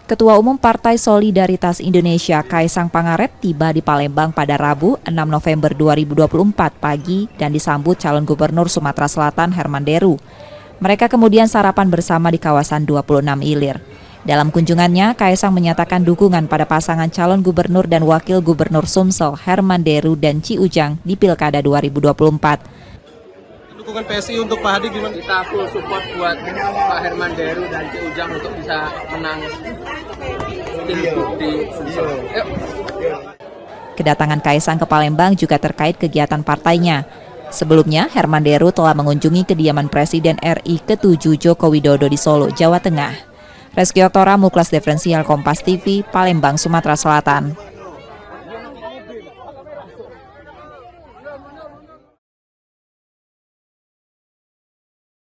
Ketua Umum Partai Solidaritas Indonesia Kaisang Pangarep tiba di Palembang pada Rabu 6 November 2024 pagi dan disambut calon gubernur Sumatera Selatan Herman Deru. Mereka kemudian sarapan bersama di kawasan 26 Ilir. Dalam kunjungannya, Kaisang menyatakan dukungan pada pasangan calon gubernur dan wakil gubernur Sumsel Herman Deru dan Ci Ujang di Pilkada 2024. Dukungan PSI untuk Pak Hadi gimana? Kita full support buat Pak Herman Deru dan Ci Ujang untuk bisa menang pilgub di Sumsel. Yuk. Kedatangan Kaisang ke Palembang juga terkait kegiatan partainya. Sebelumnya, Herman Deru telah mengunjungi kediaman Presiden RI ke-7 Joko Widodo di Solo, Jawa Tengah. Reski Oktora, Muklas Diferensial Kompas TV, Palembang, Sumatera Selatan.